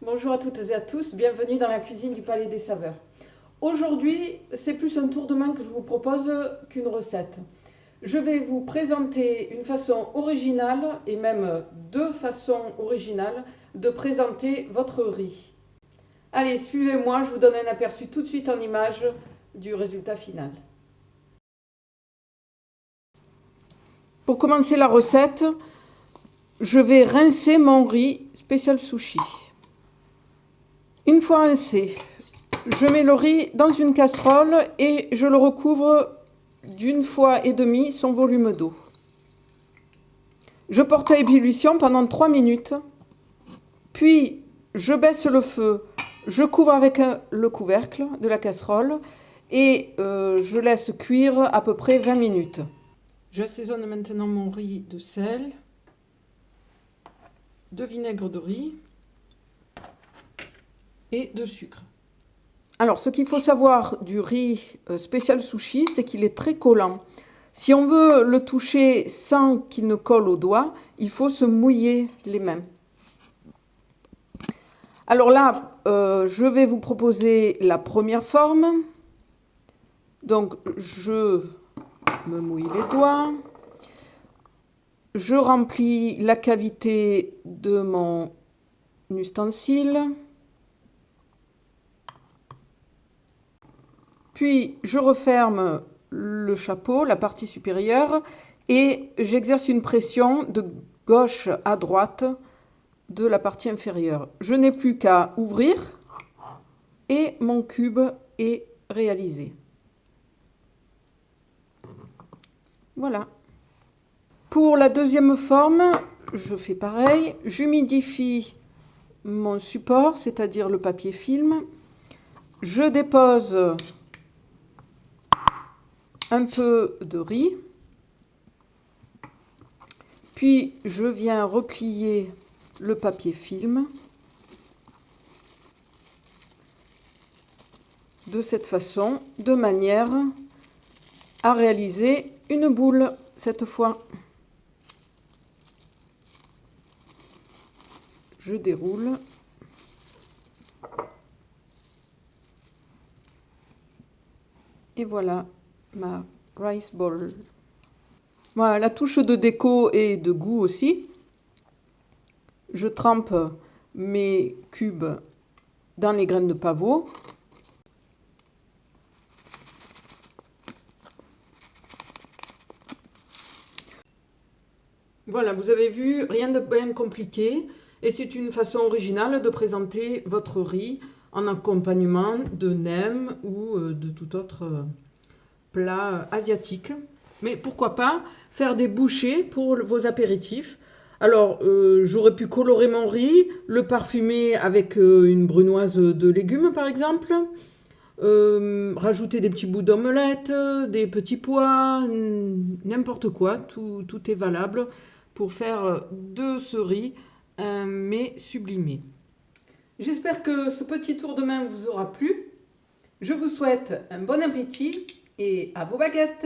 Bonjour à toutes et à tous, bienvenue dans la cuisine du Palais des Saveurs. Aujourd'hui, c'est plus un tour de main que je vous propose qu'une recette. Je vais vous présenter une façon originale, et même deux façons originales, de présenter votre riz. Allez, suivez-moi, je vous donne un aperçu tout de suite en image du résultat final. Pour commencer la recette, je vais rincer mon riz spécial sushi. Une fois rincé, je mets le riz dans une casserole et je le recouvre d'une fois et demie son volume d'eau. Je porte à ébullition pendant 3 minutes, puis je baisse le feu, je couvre avec le couvercle de la casserole et je laisse cuire à peu près 20 minutes. J'assaisonne maintenant mon riz de sel, de vinaigre de riz et de sucre. Alors, ce qu'il faut savoir du riz spécial sushi, c'est qu'il est très collant. Si on veut le toucher sans qu'il ne colle aux doigts, il faut se mouiller les mains. Alors là, je vais vous proposer la première forme. Donc, je me mouille les doigts. Je remplis la cavité de mon ustensile. Puis, je referme le chapeau, la partie supérieure, et j'exerce une pression de gauche à droite de la partie inférieure. Je n'ai plus qu'à ouvrir et mon cube est réalisé. Voilà. Pour la deuxième forme, je fais pareil. J'humidifie mon support, c'est-à-dire le papier film. Je dépose un peu de riz, puis je viens replier le papier film de cette façon, de manière à réaliser une boule cette fois. Je déroule. Et voilà ma rice ball. Voilà, la touche de déco et de goût aussi. Je trempe mes cubes dans les graines de pavot. Voilà, vous avez vu, rien de bien compliqué. Et c'est une façon originale de présenter votre riz en accompagnement de nem ou de tout autre plat asiatique. Mais pourquoi pas faire des bouchées pour vos apéritifs. Alors, j'aurais pu colorer mon riz, le parfumer avec une brunoise de légumes par exemple, rajouter des petits bouts d'omelette, des petits pois, n'importe quoi, tout est valable pour faire de ce riz un mets sublimé. J'espère que ce petit tour de main vous aura plu. Je vous souhaite un bon appétit et à vos baguettes!